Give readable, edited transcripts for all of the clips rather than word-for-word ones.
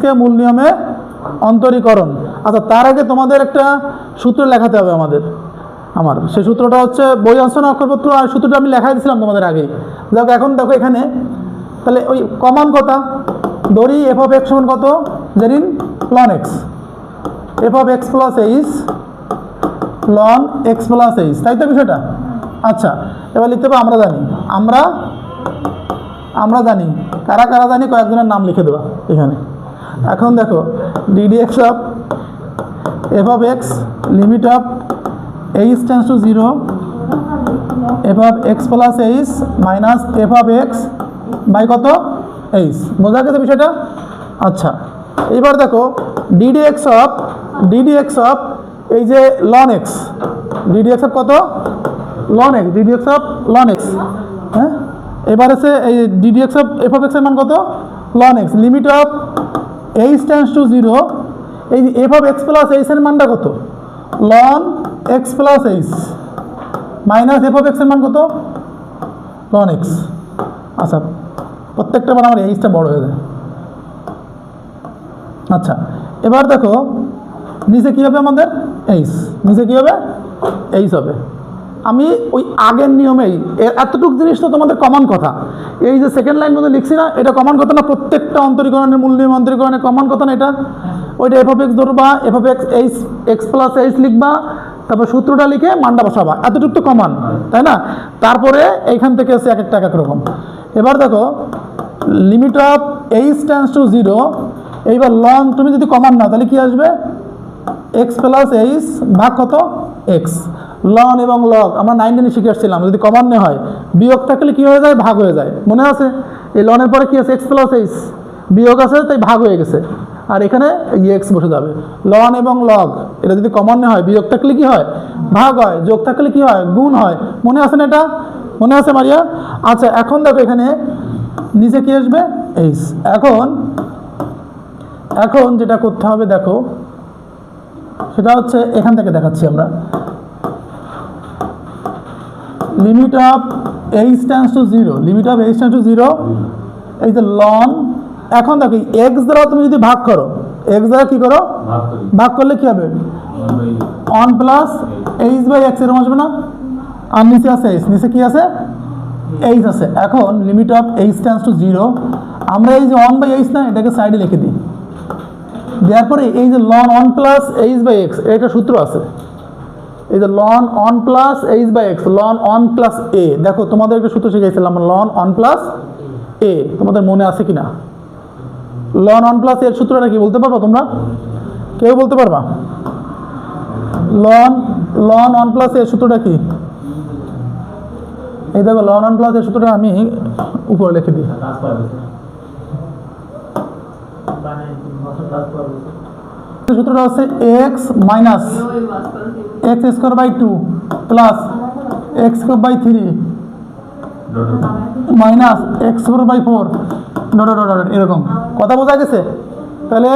কে মূল নিয়মে অন্তরীকরণ। আচ্ছা, তার আগে তোমাদের একটা সূত্র লেখাতে হবে আমার সেই সূত্রটা হচ্ছে বই আসছে না অক্ষরপত্র, আর সূত্রটা আমি লেখাই দিয়েছিলাম তোমাদের আগেই। দেখো এখন দেখো এখানে তাহলে ওই কমন কথা ধরি এফ অফ এক্স সমান কত, জেরিন লন x, f of x plus h লন এক্স প্লাস এইচ, তাই তো বিষয়টা। আচ্ছা, এবার লিখতে হবে আমরা জানি কারা কারা জানি, কয়েকজনের নাম লিখে দেবা এখানে। এখন দেখো d d x of f of x limit of h tends to 0 f of x plus h minus f of x by কত এইচ, বোঝা গেছে বিষয়টা। আচ্ছা, এইবার দেখো ডিডি এক্স অফ এই যে ln x, dd x of কত ln x, dd x of ln x, হ্যাঁ। এবার আছে এই dd x of f of x এর মান কত ln x limit of h tends to 0, এই যে f of x plus h এর মানটা কত ln x plus h minus f of x এর মান কত লন এক্স। আচ্ছা, প্রত্যেকটা বার আমার এইচটা বড় হয়ে যায়। আচ্ছা, এবার দেখো নিচে কী হবে আমাদের এইচ, নিচে কী হবে এইচ হবে। আমি ওই আগের নিয়মেই এতটুকু জিনিস তো তোমাদের কমন কথা, এই যে সেকেন্ড লাইন মধ্যে লিখছি না, এটা কমন কথা না, প্রত্যেকটা অন্তরীকরণের মূল নিয়ম অন্তরীকরণের কমন কথা না এটা। ওইটা এফ অফ এক্স ধরবা, F of x H x plus H লিখবা, তারপর সূত্রটা লিখে মানটা বসাবা, এতটুকু তো কমন, তাই না। তারপরে এইখান থেকে আছে এক একটা এক এক রকম। এবার দেখো limit of h tends to 0, এইবার লন তুমি যদি কমন নাও তাহলে কি আসবে এক্স প্লাস এইচ ভাগ কত এক্স, লন এবং লগ আমরা 9 শিখে আসছিলাম, যদি কমন হয় বিয়োগ থাকলে কি হয়ে যায় ভাগ হয়ে যায়, মনে আছে। এই লনের পরে কি আছে এক্স প্লাস এইচ, বিয়োগ আছে তাই ভাগ হয়ে গেছে, আর এখানে এক্স বসে যাবে। লন এবং লগ এটা যদি কমন হয় বিয়োগ থাকলে কি হয় ভাগ হয়, যোগ থাকলে কি হয় গুণ হয়, মনে আছে না এটা, মনে আছে মারিয়া। আচ্ছা, এখন দেখো এখানে নিচে কি আসবে এইচ। এখন যেটা করতে হবে দেখো সেটা হচ্ছে এখান থেকে দেখাচ্ছি আমরা, limit of h tends to 0, limit of h tends to 0, এই যে লন। এখন দেখো এক্স দ্বারা তুমি যদি ভাগ করো, এক্স দ্বারা কি করো ভাগ করলে কি হবে 1 প্লাস এইচ বাই এক্স এরকম আসবে না, আর নিচে আছে এইচ, নিচে কি আছে এইচ আছে। এখন limit of h tends to 0, আমরা এই যে 1 বাই এইচ না এটাকে সাইডে লিখে দিই, দেওয়ার পরে এই যে ln 1 plus h by x এটা সূত্র আছে, এই যে ln 1 plus h by x, ln 1 plus a, দেখো তোমাদেরকে সূত্র শিখেছিলাম লন 1 প্লাস এ, তোমাদের মনে আছে কিনা। লন 1 প্লাস এর সূত্রটা কি বলতে পারবা তোমরা, কেউ বলতে পারবা লন 1 প্লাস এর সূত্রটা কি। এই দেখো লন 1 প্লাস এর সূত্রটা আমি উপরে লিখে দিই, সূত্রটা হচ্ছে x minus x square by 2 plus x square by 3 minus x square by 4 dot dot dot, এরকম কথা বোঝা গেছে। তাহলে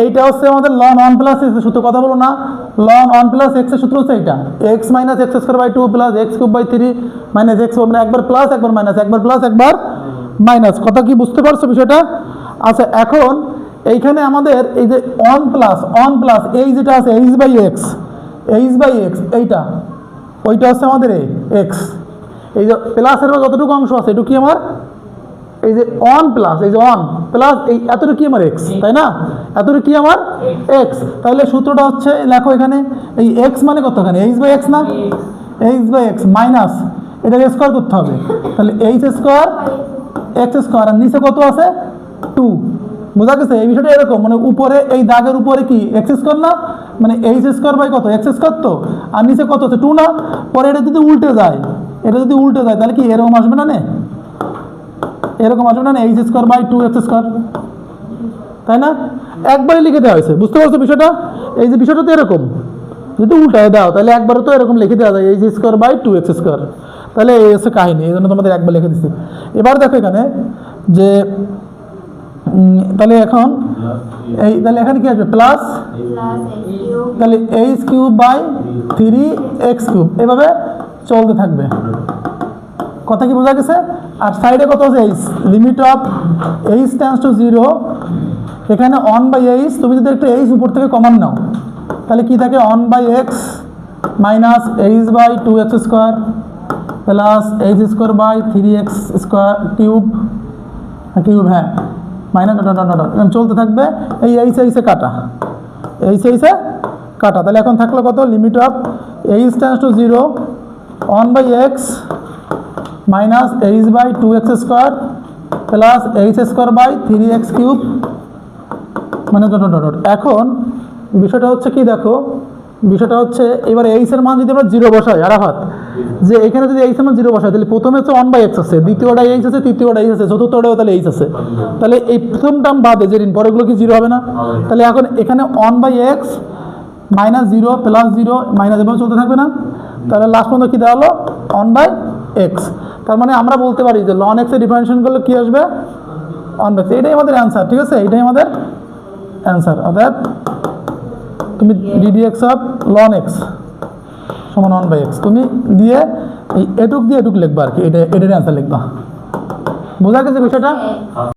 এইটা হচ্ছে আমাদের লন 1 প্লাস এক্স এর সূত্র, কথা বলো না, লন 1 প্লাস এক্স এর সূত্র হচ্ছে এইটা, x minus x square by 2 plus x cube by 3 minus x, মানে একবার প্লাস একবার মাইনাস, একবার প্লাস একবার মাইনাস, কথা কি বুঝতে পারছো বিষয়টা। আচ্ছা, এখন এইখানে আমাদের এই যে 1 প্লাস এই যেটা আছে এইচ বাই এক্স এইটা ওইটা হচ্ছে আমাদের এক্স, এই যে প্লাসের যতটুকু অংশ আছে এটুকু কি আমার এই যে 1 প্লাস, এই যে 1 প্লাস এই এতটুকু কি আমার এক্স, তাই না, এতটুকু কি আমার এক্স। তাহলে সূত্রটা হচ্ছে লেখো এখানে এই এক্স মানে কত, এখানে এইচ বাই এক্স না, এইচ বাই এক্স মাইনাস এটাকে স্কোয়ার করতে হবে, তাহলে এইচ স্কোয়ার এক্স স্কোয়ার, আর নিচে কত আছে 2, বোঝা গেছে। এই বিষয়টা এরকম, মানে উপরে এই দাগের উপরে কি এক্স স্কোয়ার না, মানে এইচ স্কোয়ার বাই কত এক্স স্কোয়ার তো, আর নিচে কত আছে 2 না, পরে এটা যদি উল্টে যায় তাহলে কি এরকম আসবে না, এরকম আসবে না h square by 2 x square, তাই না, একবারই লিখে দেওয়া হয়েছে, বুঝতে পারছো বিষয়টা। এই যে বিষয়টা তো এরকম, যদি উল্টায় দাও তাহলে একবারও তো এরকম লিখে দেওয়া যায় h square by 2 x square, তাহলে এই হচ্ছে কাহিনী, এই জন্য তোমাদের একবার লিখে দিচ্ছি। এবার দেখো এখানে যে তাহলে এখন এই তাহলে এখানে কি আসবে প্লাস, তাহলে h cube by 3 x cube, এভাবে চলতে থাকবে, কথা কি বোঝা গেছে? আর সাইডে কত আছে H, limit of h tends to 0, এখানে 1/h, তুমি যদি একটা এইচ উপর থেকে কমান নাও তাহলে কি থাকে 1/x minus h by 2x square plus h square by 3x square cube, হ্যাঁ মাইনাস চলতে থাকবে, এই এইচে কাটা, এইচে কাটা, তাহলে এখন থাকলো কত, limit of h tends to 0 1/x minus h by 2x square plus h square by 3x cube মানে এখন বিষয়টা হচ্ছে কি দেখো, বিষয়টা হচ্ছে এবার এইচ এর মান যদি আমরা 0 বসাই, আরাফাত যে এখানে যদি এইচ এর মান 0 বসাই তাহলে প্রথমে হচ্ছে 1/x আছে, দ্বিতীয়টা এইচ আছে, তৃতীয়টা এইচ আছে, চতুর্থটাও তাহলে এইচ আছে, তাহলে এই প্রথম টার্ম বাদে যে পরেগুলো কি 0 হবে না? তাহলে এখন এখানে 1/x মাইনাস 0 প্লাস 0 মাইনাস এভাবে চলতে থাকবে না? তাহলে লাস্ট পর্যন্ত কি দেওয়া হলো 1/x, তার মানে আমরা বলতে পারি যে ln x এর ডিফারেন্সিয়েশন করলে কি আসবে 1/x, এটাই আমাদের অ্যান্সার, ঠিক আছে, এটাই আমাদের অ্যান্সার। অর্থাৎ তুমি ddx অফ ln x সমান 1/x তুমি দিয়ে এই এটুক দিয়ে এটুক লিখবা আর কি, এটার অ্যান্সার লিখবা। বোঝা গেছে বিষয়টা?